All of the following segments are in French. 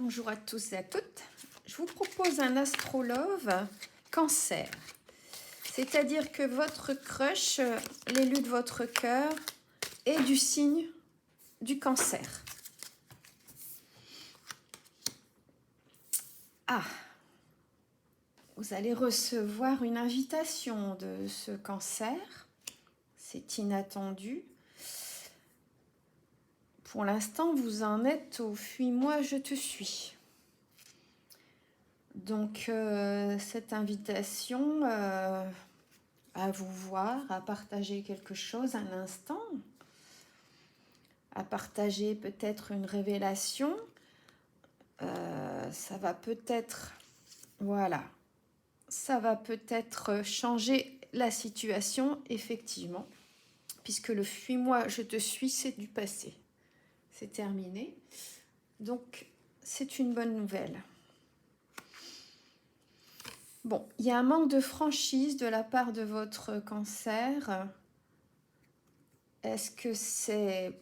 Bonjour à tous et à toutes. Je vous propose un astrolove cancer. C'est-à-dire que votre crush, l'élu de votre cœur, est du signe du cancer. Ah, vous allez recevoir une invitation de ce cancer. C'est inattendu. Pour l'instant, vous en êtes au fuis-moi, je te suis. Donc, cette invitation à vous voir, à partager quelque chose un instant, à partager peut-être une révélation, ça va peut-être, voilà, ça va peut-être changer la situation, effectivement, puisque le fuis-moi, je te suis, c'est du passé. C'est terminé. Donc, c'est une bonne nouvelle. Bon, il y a un manque de franchise de la part de votre cancer. Est-ce que c'est...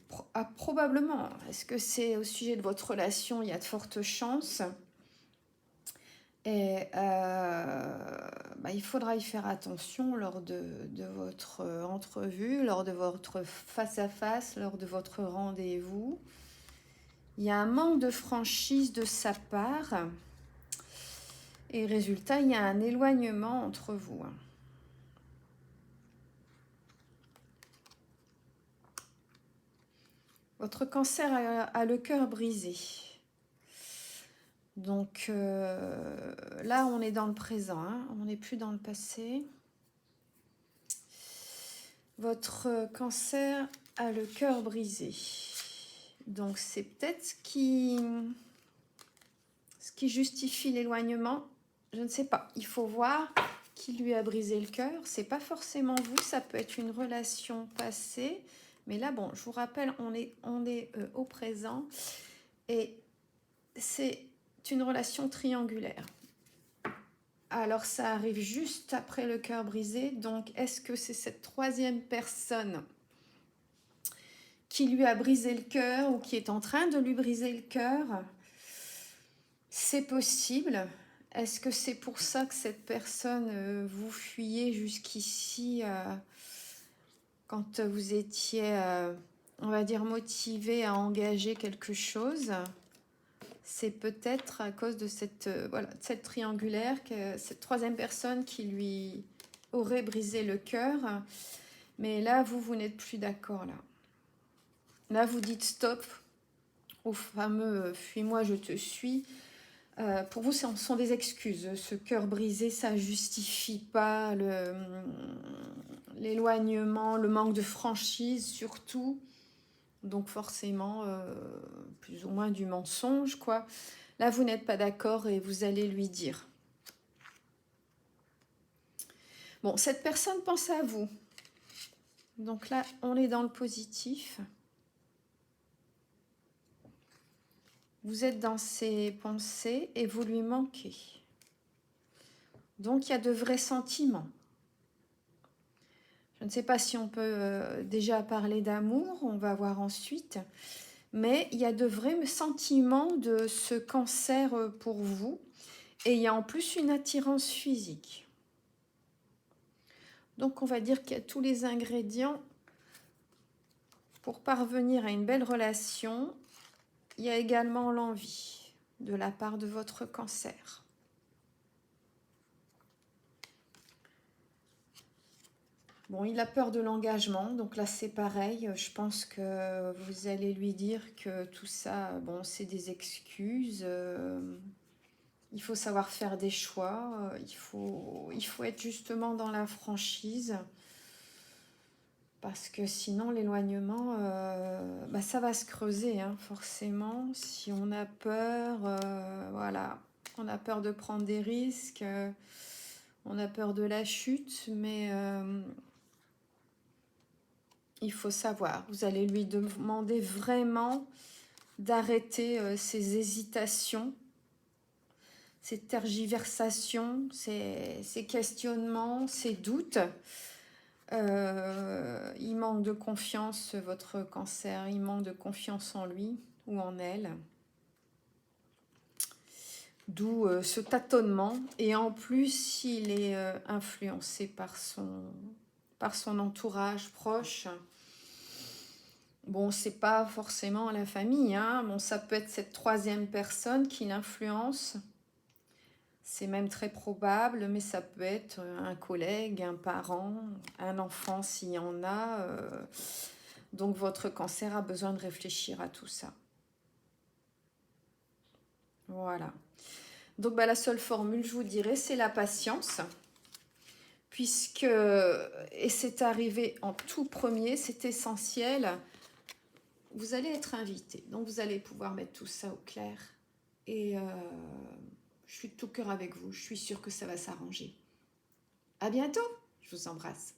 probablement. Est-ce que c'est au sujet de votre relation? Il y a de fortes chances. Et il faudra y faire attention lors de votre entrevue, lors de votre face-à-face, lors de votre rendez-vous. Il y a un manque de franchise de sa part. Et résultat, il y a un éloignement entre vous. Votre cancer a le cœur brisé. Donc là, on est dans le présent, hein, on n'est plus dans le passé. Votre cancer a le cœur brisé. Donc c'est peut-être ce qui justifie l'éloignement. Je ne sais pas. Il faut voir qui lui a brisé le cœur. C'est pas forcément vous, ça peut être une relation passée. Mais là, bon, je vous rappelle, on est au présent. Et c'est une relation triangulaire. Alors, ça arrive juste après le cœur brisé. Donc, est-ce que c'est cette troisième personne qui lui a brisé le cœur ou qui est en train de lui briser le cœur? C'est possible. Est-ce que c'est pour ça que cette personne vous fuyez jusqu'ici quand vous étiez, on va dire, motivé à engager quelque chose? C'est peut-être à cause de cette, cette triangulaire, cette troisième personne qui lui aurait brisé le cœur. Mais là, vous n'êtes plus d'accord. Là, vous dites stop au fameux « fuis-moi, je te suis ». Pour vous, ce sont des excuses. Ce cœur brisé, ça ne justifie pas l'éloignement, le manque de franchise surtout. Donc forcément, plus ou moins du mensonge, quoi. Là, vous n'êtes pas d'accord et vous allez lui dire. Bon, cette personne pense à vous. Donc là, on est dans le positif. Vous êtes dans ses pensées et vous lui manquez. Donc, il y a de vrais sentiments. Je ne sais pas si on peut déjà parler d'amour, on va voir ensuite. Mais il y a de vrais sentiments de ce cancer pour vous. Et il y a en plus une attirance physique. Donc, on va dire qu'il y a tous les ingrédients pour parvenir à une belle relation. Il y a également l'envie de la part de votre cancer. Bon, il a peur de l'engagement, donc là c'est pareil. Je pense que vous allez lui dire que tout ça, bon, c'est des excuses. Il faut savoir faire des choix. Il faut être justement dans la franchise. Parce que sinon, l'éloignement, ça va se creuser, hein, forcément. Si on a peur, voilà, on a peur de prendre des risques, on a peur de la chute, mais il faut savoir. Vous allez lui demander vraiment d'arrêter ses hésitations, ses tergiversations, ses questionnements, ses doutes. Il manque de confiance, votre cancer, il manque de confiance en lui ou en elle. D'où ce tâtonnement. Et en plus, il est influencé par son entourage proche. Bon, c'est pas forcément la famille, hein. Bon, ça peut être cette troisième personne qui l'influence. C'est même très probable, mais ça peut être un collègue, un parent, un enfant s'il y en a. Donc votre cancer a besoin de réfléchir à tout ça. Voilà. Donc la seule formule, je vous dirais, c'est la patience. Puisque, et c'est arrivé en tout premier, c'est essentiel, vous allez être invité. Donc vous allez pouvoir mettre tout ça au clair. Et je suis de tout cœur avec vous. Je suis sûre que ça va s'arranger. À bientôt. Je vous embrasse.